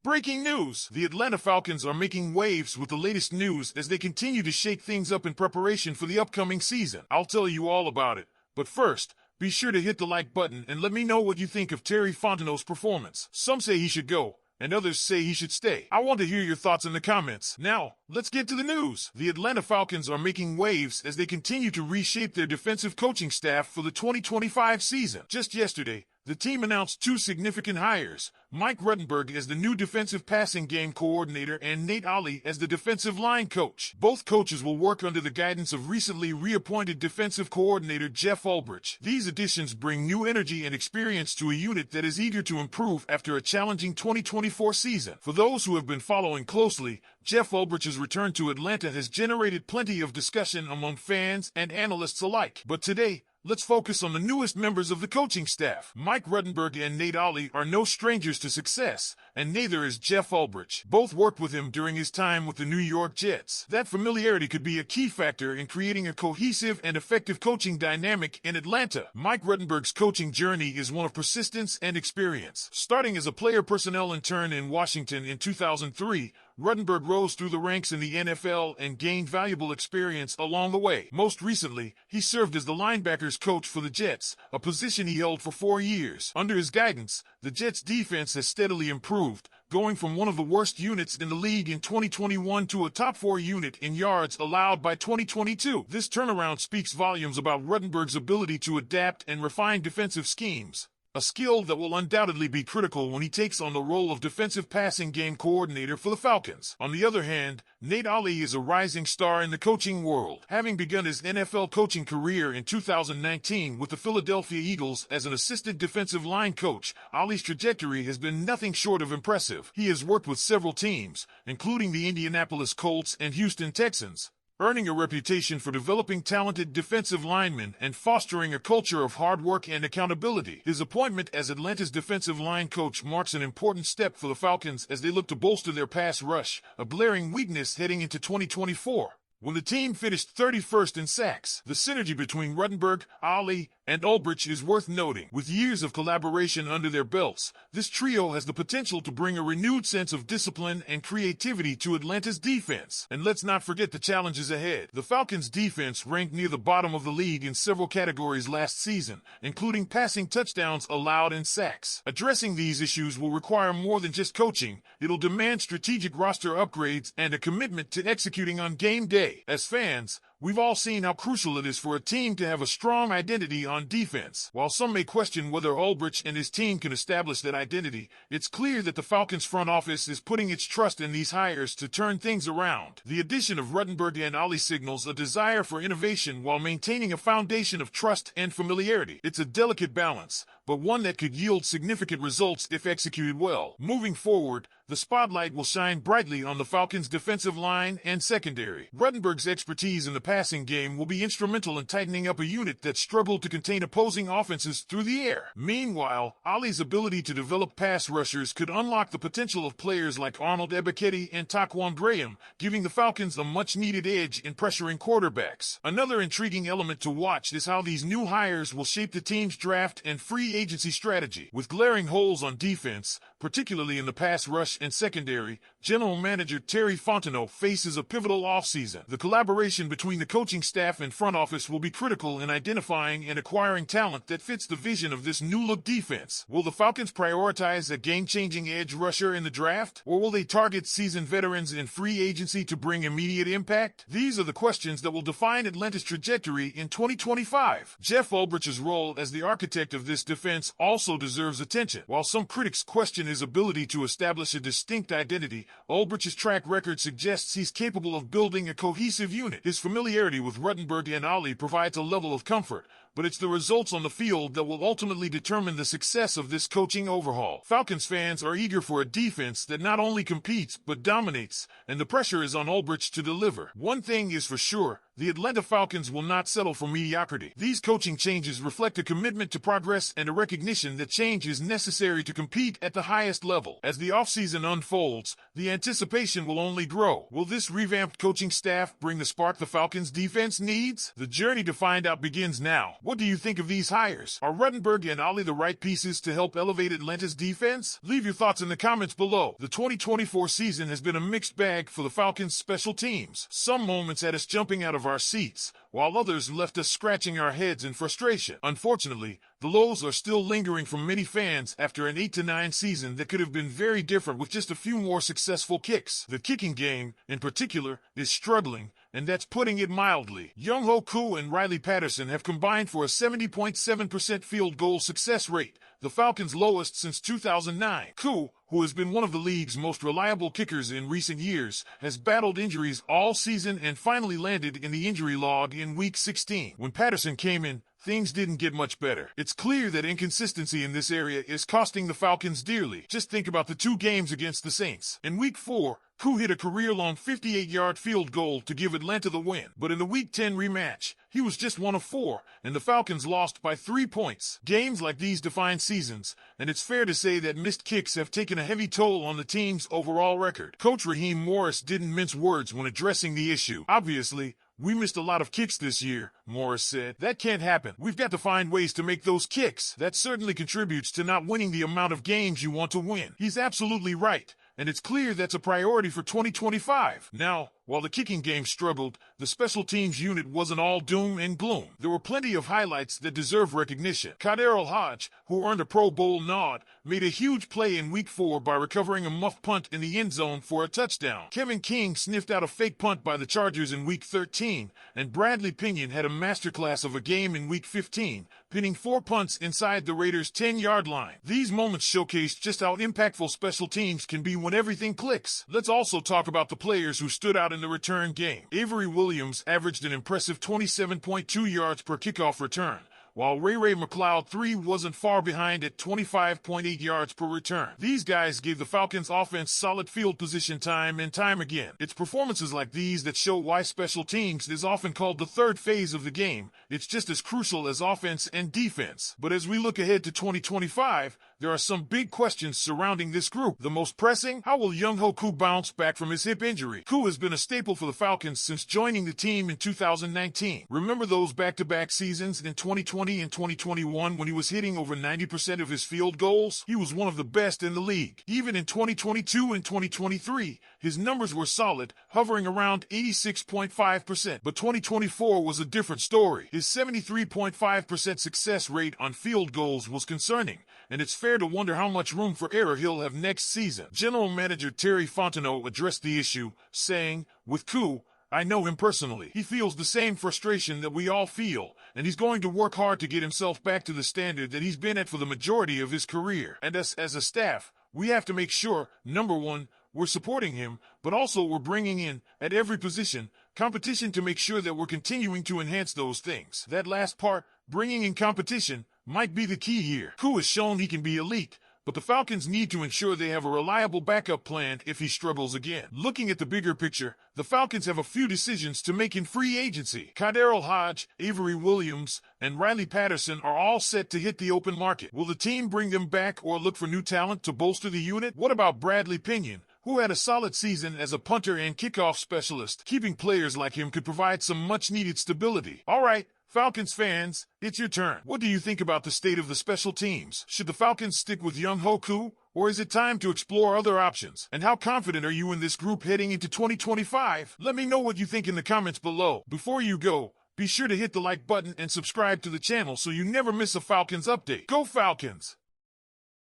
Breaking news! The Atlanta Falcons are making waves with the latest news as they continue to shake things up in preparation for the upcoming season. I'll tell you all about it. But first, be sure to hit the like button and let me know what you think of Terry Fontenot's performance. Some say he should go, and others say he should stay. I want to hear your thoughts in the comments. Now, let's get to the news. The Atlanta Falcons are making waves as they continue to reshape their defensive coaching staff for the 2025 season. Just yesterday, the team announced two significant hires, Mike Ruttenberg as the new defensive passing game coordinator and Nate Ollie as the defensive line coach. Both coaches will work under the guidance of recently reappointed defensive coordinator Jeff Ulbrich. These additions bring new energy and experience to a unit that is eager to improve after a challenging 2024 season. For those who have been following closely, Jeff Ulbrich's return to Atlanta has generated plenty of discussion among fans and analysts alike. But today, let's focus on the newest members of the coaching staff. Mike Ruttenberg and Nate Ollie are no strangers to success, and neither is Jeff Ulbrich. Both worked with him during his time with the New York Jets. That familiarity could be a key factor in creating a cohesive and effective coaching dynamic in Atlanta. Mike Ruttenberg's coaching journey is one of persistence and experience. Starting as a player personnel intern in Washington in 2003, Ruttenberg rose through the ranks in the NFL and gained valuable experience along the way. Most recently, he served as the linebackers coach for the Jets, a position he held for 4 years. Under his guidance, the Jets' defense has steadily improved, going from one of the worst units in the league in 2021 to a top 4 unit in yards allowed by 2022. This turnaround speaks volumes about Ruttenberg's ability to adapt and refine defensive schemes, a skill that will undoubtedly be critical when he takes on the role of defensive passing game coordinator for the Falcons. On the other hand, Nate Ollie is a rising star in the coaching world. Having begun his NFL coaching career in 2019 with the Philadelphia Eagles as an assistant defensive line coach, Ollie's trajectory has been nothing short of impressive. He has worked with several teams, including the Indianapolis Colts and Houston Texans, earning a reputation for developing talented defensive linemen and fostering a culture of hard work and accountability. His appointment as Atlanta's defensive line coach marks an important step for the Falcons as they look to bolster their pass rush, a glaring weakness heading into 2024. When the team finished 31st in sacks, the synergy between Ruttenberg, Ollie, and Ulbrich is worth noting. With years of collaboration under their belts, this trio has the potential to bring a renewed sense of discipline and creativity to Atlanta's defense. And let's not forget the challenges ahead. The Falcons' defense ranked near the bottom of the league in several categories last season, including passing touchdowns allowed and sacks. Addressing these issues will require more than just coaching. It'll demand strategic roster upgrades and a commitment to executing on game day. As fans, we've all seen how crucial it is for a team to have a strong identity on defense. While some may question whether Ulbrich and his team can establish that identity, it's clear that the Falcons front office is putting its trust in these hires to turn things around. The addition of Ruttenberg and Ollie signals a desire for innovation while maintaining a foundation of trust and familiarity. It's a delicate balance, but one that could yield significant results if executed well. Moving forward, the spotlight will shine brightly on the Falcons' defensive line and secondary. Ruttenberg's expertise in the passing game will be instrumental in tightening up a unit that struggled to contain opposing offenses through the air. Meanwhile, Ollie's ability to develop pass rushers could unlock the potential of players like Arnold Ebiketie and Taquan Graham, giving the Falcons a much-needed edge in pressuring quarterbacks. Another intriguing element to watch is how these new hires will shape the team's draft and free agency strategy. With glaring holes on defense, particularly in the pass rush and secondary, General Manager Terry Fontenot faces a pivotal offseason. The collaboration between the coaching staff and front office will be critical in identifying and acquiring talent that fits the vision of this new-look defense. Will the Falcons prioritize a game-changing edge rusher in the draft, or will they target seasoned veterans in free agency to bring immediate impact? These are the questions that will define Atlanta's trajectory in 2025. Jeff Ulbrich's role as the architect of this defense also deserves attention. While some critics question his ability to establish a distinct identity, Ulbrich's track record suggests he's capable of building a cohesive unit. His familiarity with Ruttenberg and Ollie provides a level of comfort, but it's the results on the field that will ultimately determine the success of this coaching overhaul. Falcons fans are eager for a defense that not only competes but dominates, and the pressure is on Ulbrich to deliver. One thing is for sure, the Atlanta Falcons will not settle for mediocrity. These coaching changes reflect a commitment to progress and a recognition that change is necessary to compete at the highest level. As the offseason unfolds, the anticipation will only grow. Will this revamped coaching staff bring the spark the Falcons' defense needs? The journey to find out begins now. What do you think of these hires? Are Ruttenberg and Ollie the right pieces to help elevate Atlanta's defense? Leave your thoughts in the comments below. The 2024 season has been a mixed bag for the Falcons' special teams. Some moments had us jumping out of our seats, while others left us scratching our heads in frustration. Unfortunately, the lows are still lingering from many fans after an 8-9 season that could have been very different with just a few more successful kicks. The kicking game, in particular, is struggling, and that's putting it mildly. Younghoe Koo and Riley Patterson have combined for a 70.7% field goal success rate, the Falcons' lowest since 2009. Koo, who has been one of the league's most reliable kickers in recent years, has battled injuries all season and finally landed in the injury log in Week 16. When Patterson came in, things didn't get much better. It's clear that inconsistency in this area is costing the Falcons dearly. Just think about the 2 games against the Saints. In Week 4, Koo hit a career-long 58-yard field goal to give Atlanta the win. But in the Week 10 rematch, he was just 1 of 4, and the Falcons lost by 3 points. Games like these define seasons, and it's fair to say that missed kicks have taken a heavy toll on the team's overall record. Coach Raheem Morris didn't mince words when addressing the issue. Obviously, we missed a lot of kicks this year, Morris said. That can't happen. We've got to find ways to make those kicks. That certainly contributes to not winning the amount of games you want to win. He's absolutely right, and it's clear that's a priority for 2025. Now, while the kicking game struggled, the special teams unit wasn't all doom and gloom. There were plenty of highlights that deserve recognition. Kaderl Hodge, who earned a Pro Bowl nod, made a huge play in Week 4 by recovering a muff punt in the end zone for a touchdown. Kevin King sniffed out a fake punt by the Chargers in Week 13, and Bradley Pinion had a masterclass of a game in Week 15, pinning 4 punts inside the Raiders' 10-yard line. These moments showcase just how impactful special teams can be when everything clicks. Let's also talk about the players who stood out in the return game. Avery Williams averaged an impressive 27.2 yards per kickoff return, while Ray McLeod III wasn't far behind at 25.8 yards per return. These guys gave the Falcons offense solid field position time and time again. It's performances like these that show why special teams is often called the third phase of the game. It's just as crucial as offense and defense. But as we look ahead to 2025, there are some big questions surrounding this group. The most pressing, how will Younghoe Koo bounce back from his hip injury? Koo has been a staple for the Falcons since joining the team in 2019. Remember those back-to-back seasons in 2020 and 2021 when he was hitting over 90% of his field goals? He was one of the best in the league. Even in 2022 and 2023, his numbers were solid, hovering around 86.5%. But 2024 was a different story. His 73.5% success rate on field goals was concerning, and it's fair to wonder how much room for error he'll have next season. General Manager Terry Fontenot addressed the issue, saying, "With Koo, I know him personally. He feels the same frustration that we all feel, and he's going to work hard to get himself back to the standard that he's been at for the majority of his career. And us as a staff, we have to make sure, number one, we're supporting him, but also we're bringing in, at every position, competition to make sure that we're continuing to enhance those things." That last part, bringing in competition, might be the key here. Koo has shown he can be elite, but the Falcons need to ensure they have a reliable backup plan if he struggles again. Looking at the bigger picture, the Falcons have a few decisions to make in free agency. Kaderl Hodge, Avery Williams, and Riley Patterson are all set to hit the open market. Will the team bring them back or look for new talent to bolster the unit? What about Bradley Pinion, who had a solid season as a punter and kickoff specialist? Keeping players like him could provide some much-needed stability. All right, Falcons fans, it's your turn. What do you think about the state of the special teams? Should the Falcons stick with Younghoe Koo, or is it time to explore other options? And how confident are you in this group heading into 2025? Let me know what you think in the comments below. Before you go, be sure to hit the like button and subscribe to the channel so you never miss a Falcons update. Go Falcons!